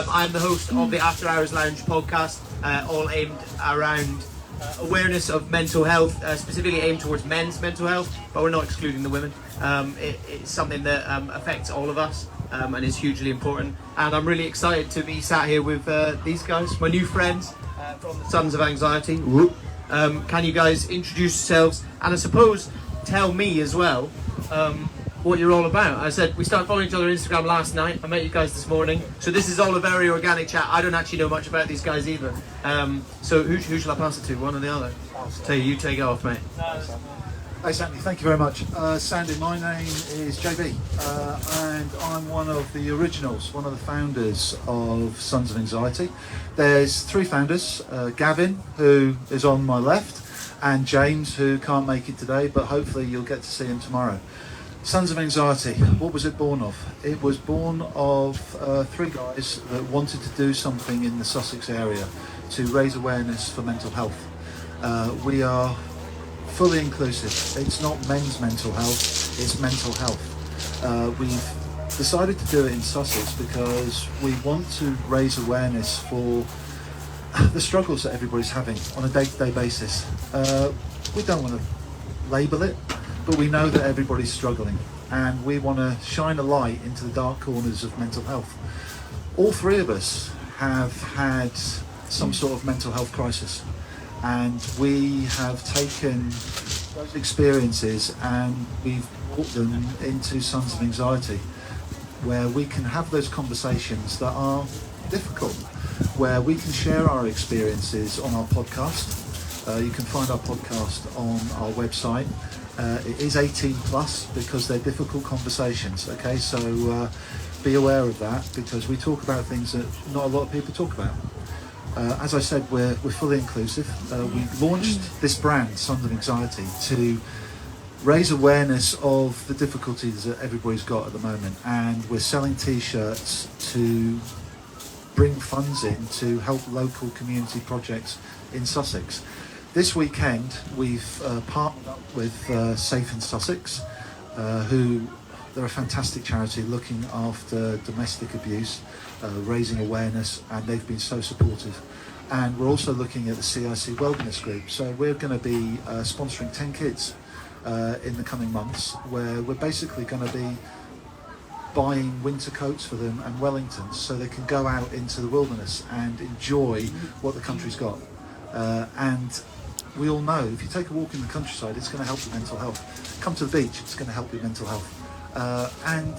I'm the host of the After Hours Lounge podcast, all aimed around awareness of mental health, specifically aimed towards men's mental health, but we're not excluding the women. It's something that affects all of us and is hugely important. And I'm really excited to be sat here with these guys, my new friends from the Sons of Anxiety. Can you guys introduce yourselves and I suppose tell me as well what you're all about? I said we started following each other on Instagram last night. I met you guys this morning, so this is all a very organic chat. I don't actually know much about these guys either. So who shall I pass it to? One or the other? You take it off, mate. Hey Sandy, thank you very much. Sandy, my name is JB, and I'm one of the originals, one of the founders of Sons of Anxiety. There's three founders, Gavin, who is on my left, and James, who can't make it today, but hopefully you'll get to see him tomorrow. Sons of Anxiety, what was it born of? It was born of three guys that wanted to do something in the Sussex area to raise awareness for mental health. We are fully inclusive. It's not men's mental health, it's mental health. We've decided to do it in Sussex because we want to raise awareness for the struggles that everybody's having on a day-to-day basis. We don't want to label it, but we know that everybody's struggling and we want to shine a light into the dark corners of mental health. All three of us have had some sort of mental health crisis, and we have taken those experiences and we've brought them into Sons of Anxiety, where we can have those conversations that are difficult, where we can share our experiences on our podcast. You can find our podcast on our website. It is 18 plus because they're difficult conversations, okay? So be aware of that because we talk about things that not a lot of people talk about. As I said, we're fully inclusive. We launched this brand, Sons of Anxiety, to raise awareness of the difficulties that everybody's got at the moment, and we're selling t-shirts to bring funds in to help local community projects in Sussex. This weekend we've partnered up with Safe in Sussex, who they're a fantastic charity looking after domestic abuse, raising awareness, and they've been so supportive. And we're also looking at the CIC Wellness Group, so we're going to be sponsoring 10 kids in the coming months, where we're basically going to be buying winter coats for them and Wellingtons so they can go out into the wilderness and enjoy what the country's got. And we all know if you take a walk in the countryside, it's going to help your mental health. Come to the beach, it's going to help your mental health. And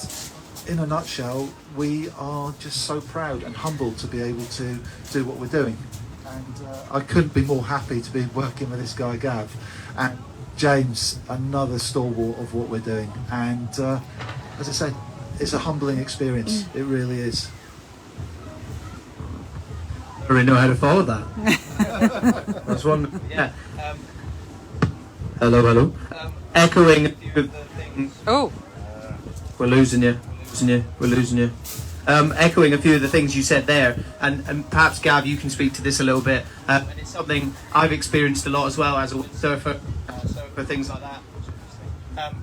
in a nutshell, we are just so proud and humbled to be able to do what we're doing. And I couldn't be more happy to be working with this guy Gav, and James, another stalwart of what we're doing. And as I said, it's a humbling experience. It really is. I don't really know how to follow that. That's one. Yeah. Hello. Echoing a few of the things. Oh. We're losing you. Echoing a few of the things you said there, and perhaps Gav, you can speak to this a little bit. And it's something I've experienced a lot as well as a surfer, things like that.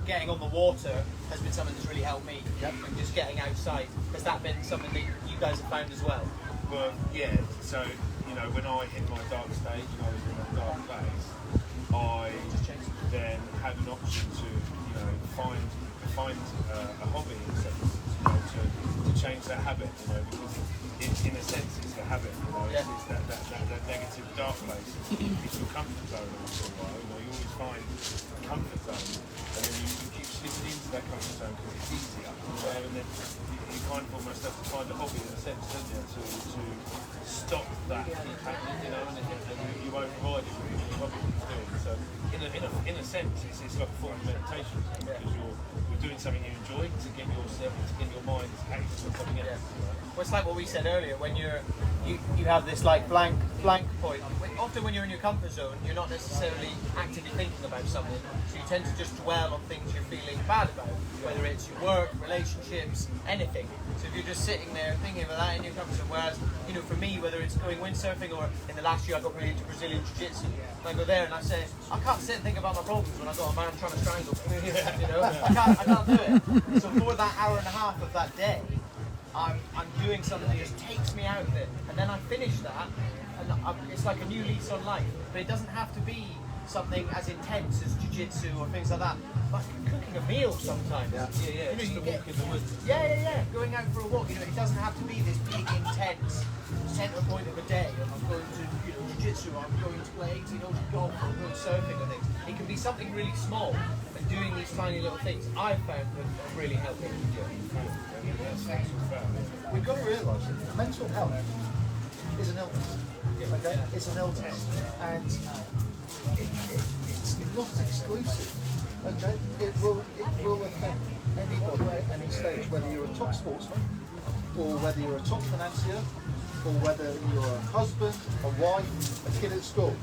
Getting on the water has been something that's really helped me. Yep. And just getting outside. Has that been something that you guys have found as well? Well, yeah. So when I hit my dark stage, and I was in a dark place, I then had an option to find a hobby in a sense, to change that habit, because in a sense it's a habit, Yeah. It's that negative dark place. It's your comfort zone after a while. You always find a comfort zone, and then you keep slipping into that comfort zone because it's easier, and then you kind of almost have to find a hobby in a sense, don't you, to stop that keep happening, and you override it with your hobby that you're doing. So in a sense, it's like a form of meditation because you're doing something you enjoy to get your mind active on something else. Well, it's like what we said earlier, when you have this like blank point. Often when you're in your comfort zone, you're not necessarily actively thinking about something, so you tend to just dwell on things you're feeling bad about, whether it's your work, relationships, anything. So if you're just sitting there thinking about that in your comfort zone, whereas, for me, whether it's going windsurfing or in the last year I got really into Brazilian Jiu-Jitsu, I go there and I say, I can't sit and think about my problems when I've got a man trying to strangle me, I can't do it. So for that hour and a half of that day, I'm doing something that just takes me out of it, and then I finish that, and it's like a new lease on life. But it doesn't have to be something as intense as jiu-jitsu or things like that. Like cooking a meal sometimes. Yeah, You know, just you a get, walk in the woods. yeah. Going out for a walk. You know, it doesn't have to be this big, intense centre point of a day. I'm going to, jiu-jitsu. I'm going to play 18 holes of golf. I'm going surfing and things. It can be something really small, and doing these tiny little things I've found have really helped me. We've got to realise that mental health is an illness. Okay? It's an illness, and it's not exclusive. Okay? It will affect anybody at any stage, whether you're a top sportsman, or whether you're a top financier, or whether you're a husband, a wife, a kid at school.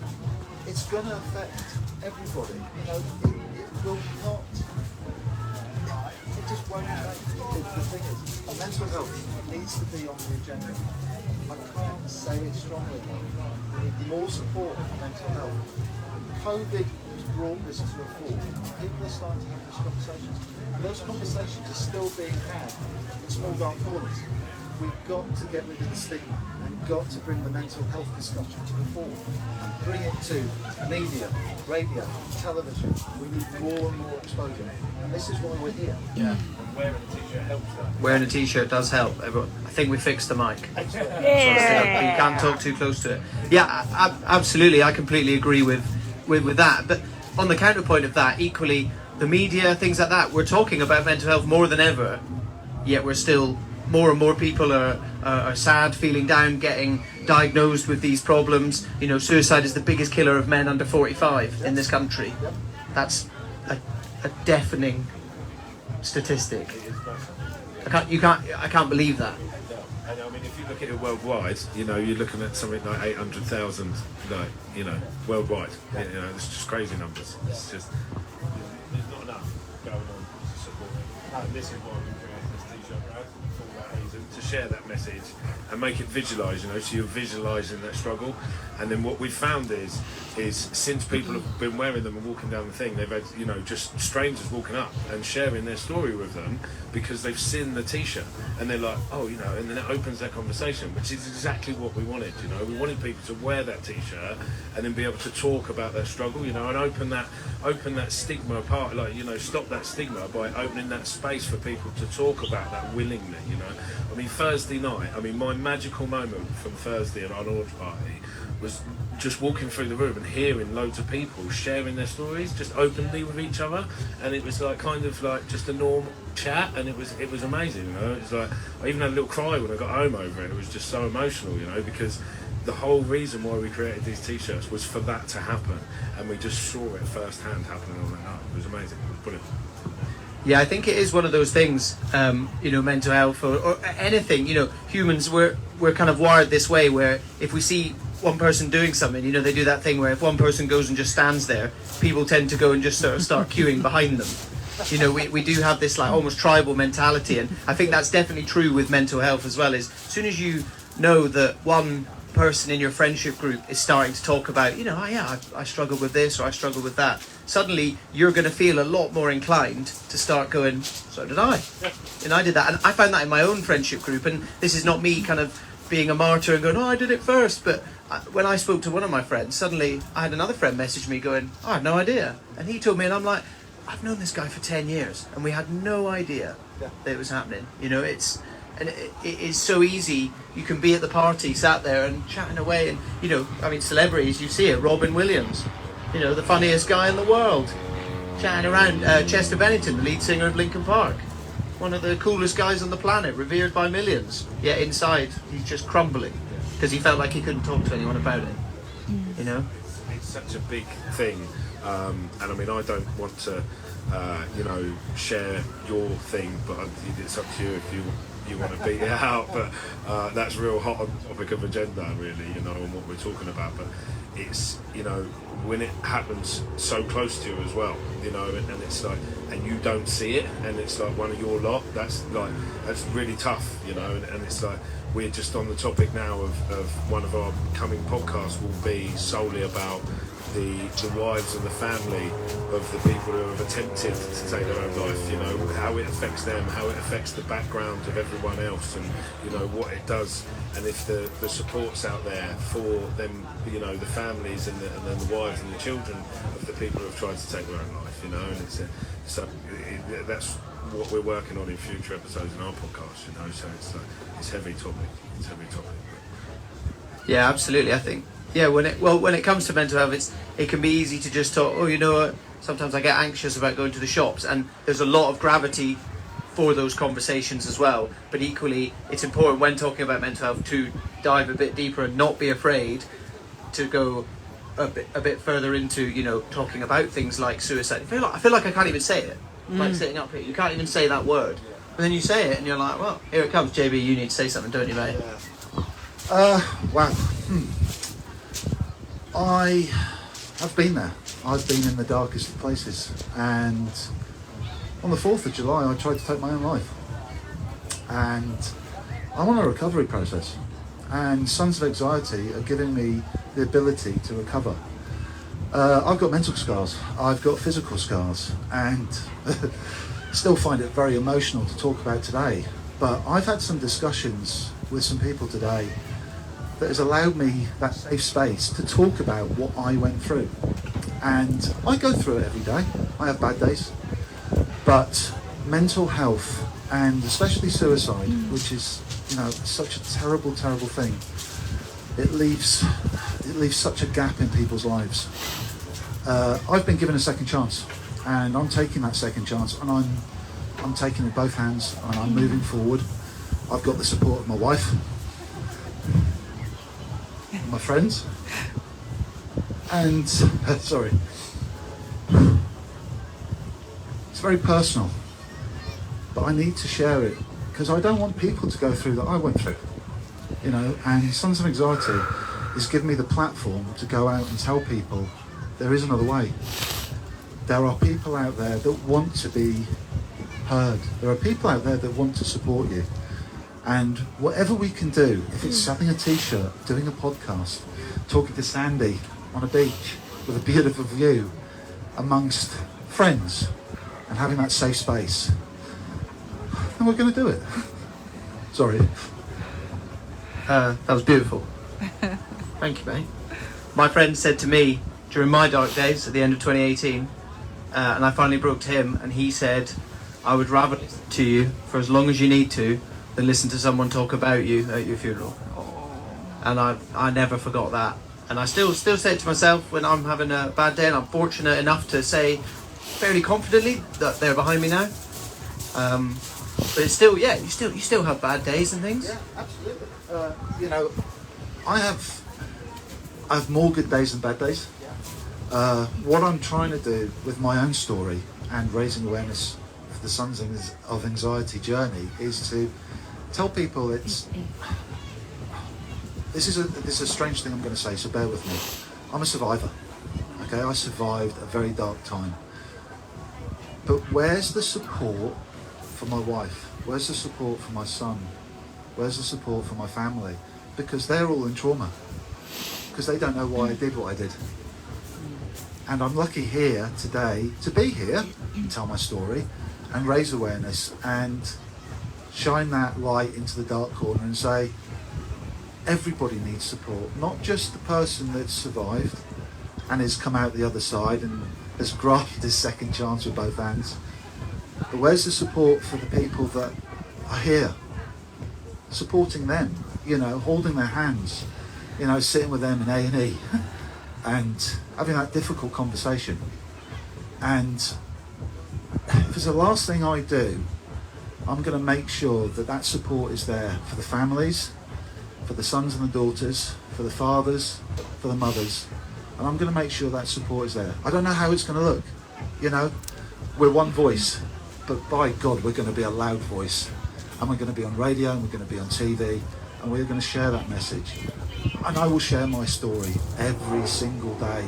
It's going to affect everybody. You know, it will not. It just won't change. The thing is, mental health needs to be on the agenda. I can't say it strongly enough. We need more support for mental health. COVID has brought this to a fore. People are starting to have these conversations. And those conversations are still being had in small dark corners. We've got to get rid of the stigma and got to bring the mental health discussion to the fore and bring it to media, radio, television. We need more and more exposure. And this is why we're here. Yeah. And wearing a t-shirt helps that. Wearing a t-shirt does help. Everyone, I think we fixed the mic. Yeah. You can't talk too close to it. Yeah, absolutely. I completely agree with that. But on the counterpoint of that, equally, the media, things like that, we're talking about mental health more than ever, yet we're still, more and more people are sad, feeling down, getting diagnosed with these problems. You know, suicide is the biggest killer of men under 45 in this country. That's a deafening statistic. I can't believe that. And I mean, if you look at it worldwide, you know, you're looking at something like 800,000, like, you know, worldwide. You know, it's just crazy numbers. It's just, there's not enough going on to support it. And this is why we created this t-shirt, right? For that reason, to share that message and make it visualise, you know, so you're visualising that struggle. And then what we've found is since people have been wearing them and walking down the thing, they've had, you know, just strangers walking up and sharing their story with them because they've seen the t-shirt and they're like, oh, you know, and then it opens that conversation, which is exactly what we wanted, you know. We wanted people to wear that t-shirt and then be able to talk about their struggle, you know, and open that stigma apart, like, you know, stop that stigma by opening that space for people to talk about that willingly, you know. I mean, Thursday night, I mean, my magical moment from Thursday at our launch party was just walking through the room and hearing loads of people sharing their stories just openly with each other, and it was like kind of like just a normal chat, and it was amazing, you know. It was like I even had a little cry when I got home over it. It was just so emotional, you know, because the whole reason why we created these t-shirts was for that to happen, and we just saw it firsthand happening on that night. It was amazing. It was brilliant. Yeah, I think it is one of those things, you know, mental health or anything, you know, humans, we're kind of wired this way where if we see one person doing something, you know, they do that thing where if one person goes and just stands there, people tend to go and just sort of start queuing behind them. You know, we do have this like almost tribal mentality, and I think that's definitely true with mental health as well. Is as soon as you know that one person in your friendship group is starting to talk about, you know, oh yeah, I struggle with this or I struggle with that, suddenly you're going to feel a lot more inclined to start going, so did I. And I did that, and I found that in my own friendship group, and this is not me kind of being a martyr and going, oh, I did it first, but when I spoke to one of my friends, suddenly I had another friend message me going, oh, I had no idea. And he told me, and I'm like, I've known this guy for 10 years and we had no idea that it was happening. You know, it is so easy. You can be at the party, sat there and chatting away, and, you know, I mean, celebrities, you see it, Robin Williams, you know, the funniest guy in the world, chatting around. Chester Bennington, the lead singer of Linkin Park, one of the coolest guys on the planet, revered by millions, yet inside he's just crumbling because he felt like he couldn't talk to anyone about it. You know, It's such a big thing, and I mean, I don't want to, you know, share your thing, but it's up to you if you want to beat it out. But that's real hot on topic of agenda, really, you know, and what we're talking about. But it's, you know, when it happens so close to you as well, you know, and it's like, and you don't see it, and it's like one of your lot, that's really tough, you know, and it's like, we're just on the topic now of one of our coming podcasts will be solely about the wives and the family of the people who have attempted to take their own life, you know, how it affects them, how it affects the background of everyone else, and you know what it does, and if the support's out there for them, you know, the families and then the wives and the children of the people who have tried to take their own life, you know, and that's what we're working on in future episodes in our podcast, you know, so it's heavy topic. Yeah, absolutely. I think when it comes to mental health, it can be easy to just talk. Oh, you know what? Sometimes I get anxious about going to the shops, and there's a lot of gravity for those conversations as well. But equally, it's important when talking about mental health to dive a bit deeper and not be afraid to go a bit further into, you know, talking about things like suicide. I feel like I can't even say it. Like sitting up here, you can't even say that word. And then you say it, and you're like, well, here it comes, JB. You need to say something, don't you, mate? Wow. I have been there. I've been in the darkest of places, and on the 4th of July I tried to take my own life, and I'm on a recovery process, and Sons of Anxiety are giving me the ability to recover. I've got mental scars, I've got physical scars, and still find it very emotional to talk about today, but I've had some discussions with some people today that has allowed me that safe space to talk about what I went through. And I go through it every day. I have bad days. But mental health, and especially suicide, which is, you know, such a terrible, terrible thing, it leaves such a gap in people's lives. I've been given a second chance, and I'm taking that second chance, and I'm taking it with both hands, and I'm moving forward. I've got the support of my wife, my friends, and sorry, it's very personal, but I need to share it because I don't want people to go through that I went through, you know. And Sons of Anxiety is giving me the platform to go out and tell people there is another way. There are people out there that want to be heard. There are people out there that want to support you. And whatever we can do, if it's selling a t-shirt, doing a podcast, talking to Sandy on a beach with a beautiful view amongst friends and having that safe space, then we're going to do it. Sorry. That was beautiful. Thank you, mate. My friend said to me during my dark days at the end of 2018, and I finally broke to him, and he said, I would rather listen to you for as long as you need to than listen to someone talk about you at your funeral. And I never forgot that. And I still say it to myself when I'm having a bad day, and I'm fortunate enough to say fairly confidently that they're behind me now. But it's still, yeah, you still have bad days and things. Yeah, absolutely. You know, I have more good days than bad days. What I'm trying to do with my own story and raising awareness for the Sons of Anxiety journey is to tell people this is a strange thing I'm going to say, so bear with me. I'm a survivor. Okay, I survived a very dark time. But where's the support for my wife? Where's the support for my son? Where's the support for my family? Because they're all in trauma. Because they don't know why I did what I did. And I'm lucky here today to be here and tell my story and raise awareness and shine that light into the dark corner and say, everybody needs support, not just the person that's survived and has come out the other side and has grasped his second chance with both hands, but where's the support for the people that are here, supporting them, you know, holding their hands, you know, sitting with them in A&E and having that difficult conversation. And if it's the last thing I do, I'm going to make sure that that support is there for the families, for the sons and the daughters, for the fathers, for the mothers, and I'm going to make sure that support is there. I don't know how it's going to look, you know, we're one voice, but by God, we're going to be a loud voice, and we're going to be on radio, and we're going to be on TV, and we're going to share that message. And I will share my story every single day,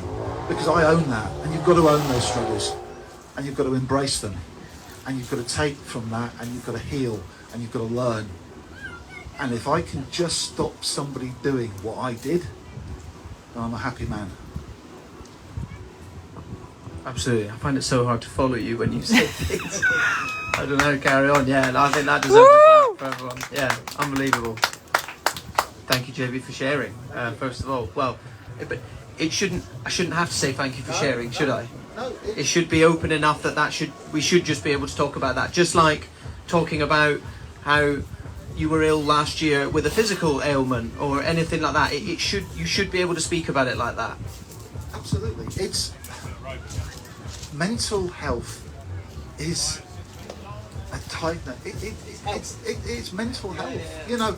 because I own that, and you've got to own those struggles, and you've got to embrace them, and you've got to take from that, and you've got to heal, and you've got to learn. And if I can just stop somebody doing what I did, then I'm a happy man. Absolutely. I find it so hard to follow you when you say things. I don't know, carry on. Yeah, and I think that deserves a clap for everyone. Yeah, unbelievable. Thank you, JB, for sharing, first of all. Well, but I shouldn't have to say thank you for sharing, should I? No, It should be open enough that we should just be able to talk about that. Just like talking about how you were ill last year with a physical ailment or anything like that. You should be able to speak about it like that. absolutely. It's mental health is a tight knit. It's mental health. You know,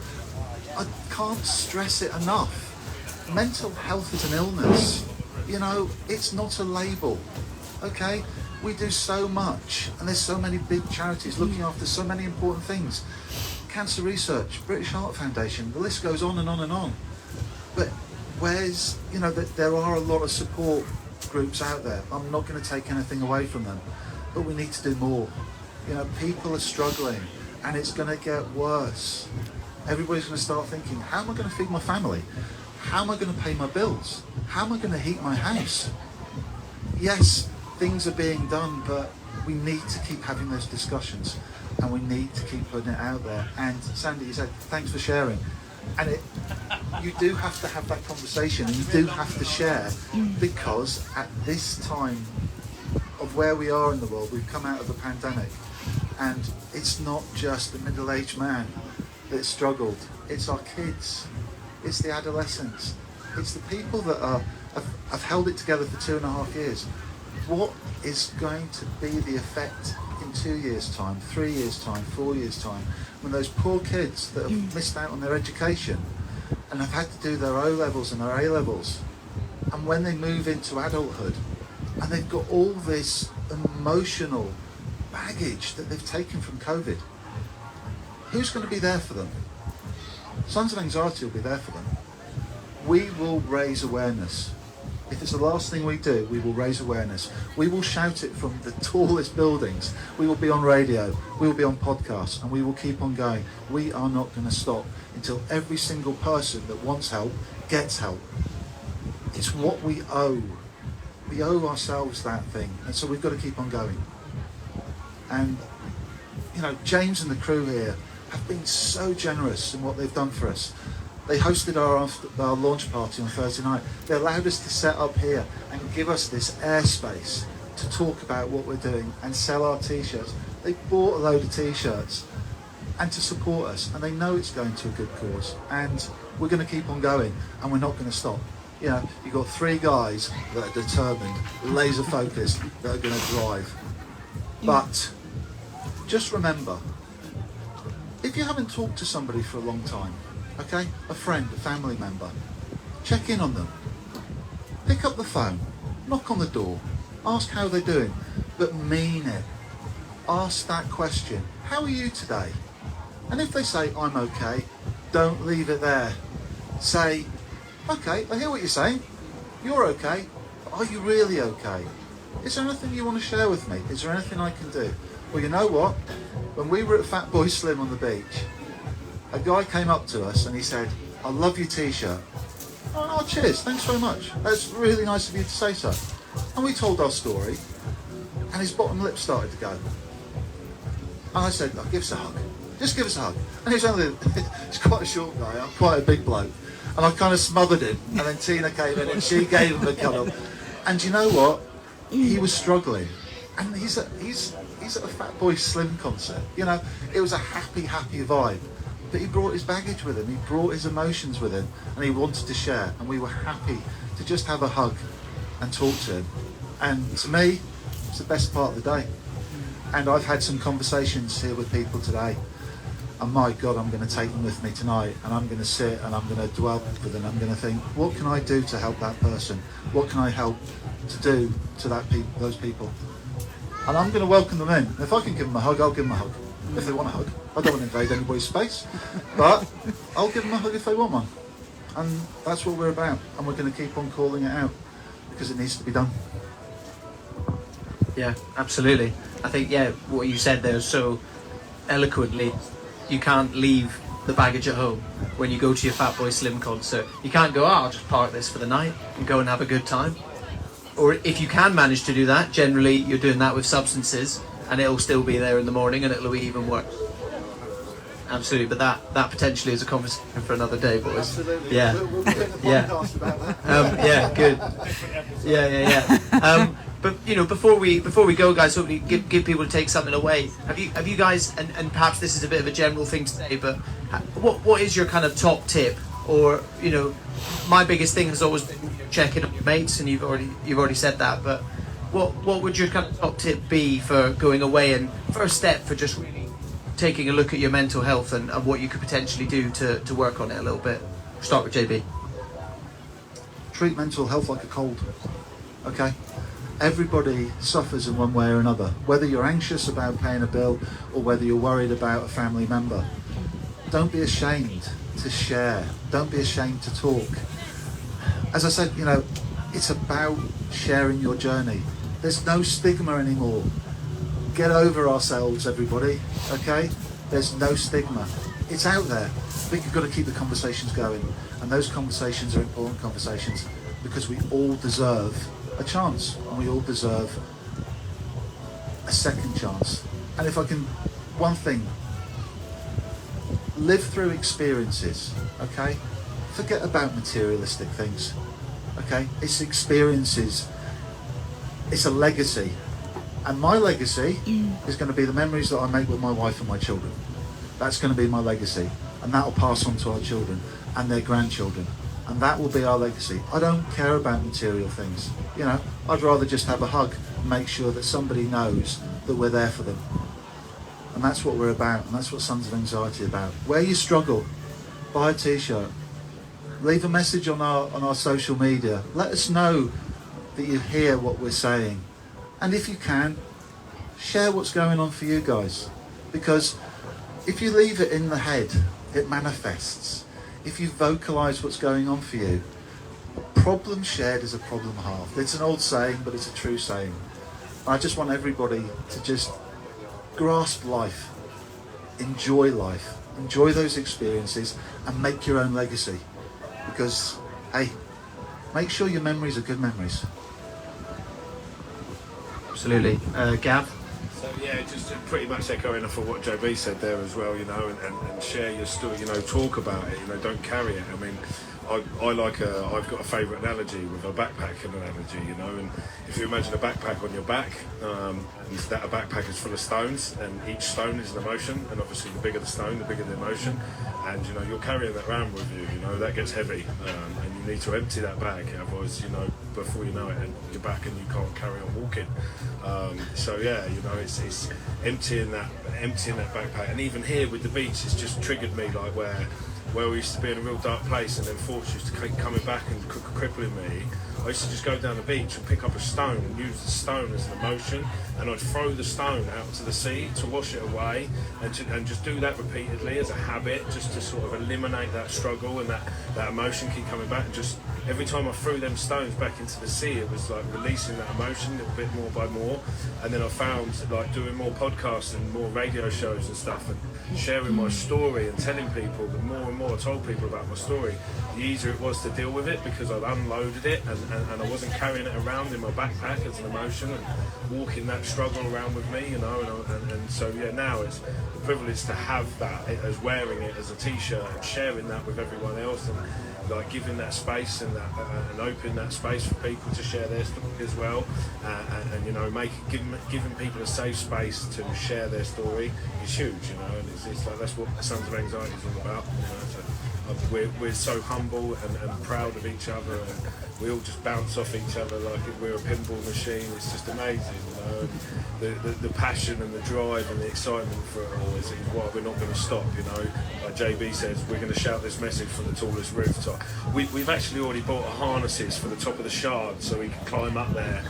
I can't stress it enough. Mental health is an illness. You know, it's not a label. Okay? We do so much, and there's so many big charities looking after so many important things. Cancer research, British Heart Foundation, the list goes on and on and on. But there are a lot of support groups out there. I'm not going to take anything away from them, but we need to do more. You know, people are struggling, and it's going to get worse. Everybody's going to start thinking, how am I going to feed my family? How am I going to pay my bills? How am I going to heat my house? Yes, things are being done, but we need to keep having those discussions, and we need to keep putting it out there. And Sandy, you said, thanks for sharing. And you do have to have that conversation, and you do have to share, because at this time of where we are in the world, we've come out of a pandemic, and it's not just the middle-aged man that struggled, it's our kids, it's the adolescents, it's the people that have held it together for 2.5 years. What is going to be the effect in 2 years' time, 3 years' time, 4 years' time, when those poor kids that have missed out on their education and have had to do their O-levels and their A-levels, and when they move into adulthood and they've got all this emotional baggage that they've taken from COVID, who's going to be there for them? Sons of Anxiety will be there for them. We will raise awareness. If it's the last thing we do, we will raise awareness. We will shout it from the tallest buildings. We will be on radio. We will be on podcasts, and we will keep on going. We are not going to stop until every single person that wants help gets help. It's what we owe. We owe ourselves that thing, and so we've got to keep on going. And, you know, James and the crew here have been so generous in what they've done for us. They hosted our launch party on Thursday night. They allowed us to set up here and give us this airspace to talk about what we're doing and sell our t-shirts. They bought a load of t-shirts and to support us, and they know it's going to a good cause, and we're going to keep on going, and we're not going to stop. You know, you've got 3 guys that are determined, laser focused, that are going to drive. But just remember, if you haven't talked to somebody for a long time, okay, a friend, a family member, check in on them. Pick up the phone, knock on the door, ask how they're doing, but mean it. Ask that question, how are you today? And if they say, I'm okay, don't leave it there. Say, okay, I hear what you're saying, you're okay, but are you really okay? Is there anything you want to share with me? Is there anything I can do? Well, you know what? When we were at Fat Boy Slim on the beach, a guy came up to us and he said, I love your t-shirt. Oh, cheers, thanks very much. That's really nice of you to say so. And we told our story, and his bottom lip started to go. And I said, oh, give us a hug. Just give us a hug. And he's quite a short guy, I'm quite a big bloke. And I kind of smothered him, and then Tina came in and she gave him a cuddle. And you know what? He was struggling. And he's at a Fat Boy Slim concert. You know, it was a happy vibe. But he brought his baggage with him, he brought his emotions with him, and he wanted to share, and we were happy to just have a hug and talk to him. And to me, it's the best part of the day. And I've had some conversations here with people today, and my God, I'm going to take them with me tonight, and I'm going to sit and I'm going to dwell with them. I'm going to think, what can I do to help that person? What can I help to do to those people? And I'm going to welcome them in. If I can give them a hug, I'll give them a hug. If they want a hug. I don't want to invade anybody's space, but I'll give them a hug if they want one. And that's what we're about, and we're going to keep on calling it out, because it needs to be done. Yeah, absolutely. I think, yeah, what you said there so eloquently, you can't leave the baggage at home when you go to your Fatboy Slim concert. You can't go, I'll just park this for the night and go and have a good time. Or if you can manage to do that, generally you're doing that with substances, and it'll still be there in the morning, and it'll be even worse. Absolutely, but that potentially is a conversation for another day, boys. Absolutely. Yeah. We'll get a Yeah. podcast about that. Yeah, good. Yeah. But you know, before we go, guys, hopefully give people to take something away. Have you guys, and perhaps this is a bit of a general thing to say, but what is your kind of top tip? Or, you know, my biggest thing has always been checking on your mates, and you've already said that. But what would your kind of top tip be for going away, and first step for just really taking a look at your mental health and what you could potentially do to work on it a little bit? Start with JB. Treat mental health like a cold. Okay? Everybody suffers in one way or another. Whether you're anxious about paying a bill or whether you're worried about a family member, don't be ashamed to share. Don't be ashamed to talk. As I said, you know, it's about sharing your journey. There's no stigma anymore. Get over ourselves, everybody, okay? There's no stigma. It's out there. I think you've got to keep the conversations going. And those conversations are important conversations because we all deserve a chance and we all deserve a second chance. And if I can, one thing, live through experiences, okay? Forget about materialistic things, okay? It's experiences. It's a legacy. And my legacy is going to be the memories that I make with my wife and my children. That's going to be my legacy. And that will pass on to our children and their grandchildren. And that will be our legacy. I don't care about material things. You know, I'd rather just have a hug and make sure that somebody knows that we're there for them. And that's what we're about. And that's what Sons of Anxiety are about. Where you struggle, buy a t-shirt. Leave a message on our social media. Let us know that you hear what we're saying. And if you can, share what's going on for you guys. Because if you leave it in the head, it manifests. If you vocalise what's going on for you, a problem shared is a problem halved. It's an old saying, but it's a true saying. I just want everybody to just grasp life, enjoy those experiences, and make your own legacy. Because, hey, make sure your memories are good memories. Absolutely. Gav? So yeah, just pretty much echoing off of what JB said there as well, you know, and share your story, you know, talk about it, you know, don't carry it. I mean, I've got a favourite analogy with a backpacking analogy, you know, and if you imagine a backpack on your back, and that a backpack is full of stones, and each stone is an emotion, and obviously the bigger the stone, the bigger the emotion, and you know, you're carrying that around with you, you know, that gets heavy, and you need to empty that bag, otherwise, you know, before you know it, you're back and you can't carry on walking. So yeah, you know, it's emptying that backpack, and even here with the beach, it's just triggered me, like where we used to be in a real dark place and then thoughts used to keep coming back and crippling me. I used to just go down the beach and pick up a stone and use the stone as an emotion, and I'd throw the stone out to the sea to wash it away, and just do that repeatedly as a habit, just to sort of eliminate that struggle and that emotion keep coming back. And just every time I threw them stones back into the sea, it was like releasing that emotion a little bit more by more. And then I found, like, doing more podcasts and more radio shows and stuff, and sharing my story and telling people, the more and more I told people about my story, the easier it was to deal with it, because I'd unloaded it and I wasn't carrying it around in my backpack as an emotion and walking that struggle around with me, you know, and so yeah, now it's a privilege to have that as wearing it as a t-shirt and sharing that with everyone else, and like giving that space and that and opening that space for people to share their story as well, and you know, giving people a safe space to share their story is huge, you know, and it's like that's what Sons of Anxiety is all about, you know. So we're so humble and proud of each other, and we all just bounce off each other like we're a pinball machine. It's just amazing, you know. The passion and the drive and the excitement for it all is why we're not going to stop, you know. Like JB says, we're going to shout this message from the tallest rooftop. We've actually already bought harnesses for the top of the Shard so we can climb up there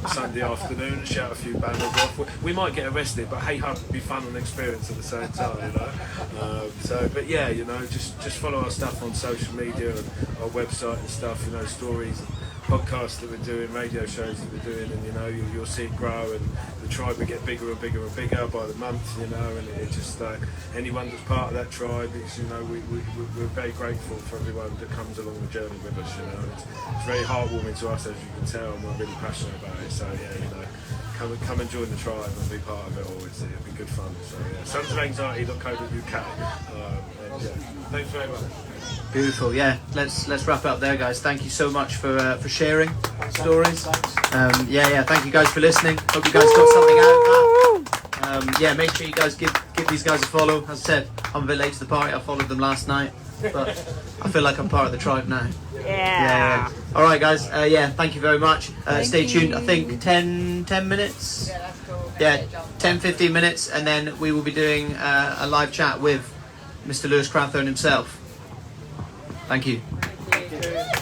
Sunday afternoon and shout a few banners off. We might get arrested, but hey ho, it'd be fun and experience at the same time, you know. But yeah, you know, just follow our stuff on social media and our website and stuff, you know, stories. podcasts that we're doing, radio shows that we're doing, and you know you'll see it grow, and the tribe will get bigger and bigger and bigger by the month, you know, and it just anyone that's part of that tribe, it's, you know, we're very grateful for everyone that comes along the journey with us, you know. It's very heartwarming to us, as you can tell, and we're really passionate about it. So yeah, you know, come and join the tribe and be part of it all. It'll be good fun. So yeah, sonsofanxiety.co.uk. And yeah, thanks very much. Beautiful. Yeah, let's wrap it up there, guys. Thank you so much for sharing stories. Yeah. Thank you guys for listening. Hope you guys got something out of that. Yeah, make sure you guys give these guys a follow. As I said, I'm a bit late to the party. I followed them last night, but I feel like I'm part of the tribe now. Yeah. All right, guys. Yeah, thank you very much. Stay tuned. I think 10 minutes. Yeah, that's cool. Yeah, 10-15 minutes, and then we will be doing a live chat with Mr. Lewis Cranthorne himself. Thank you. Thank you.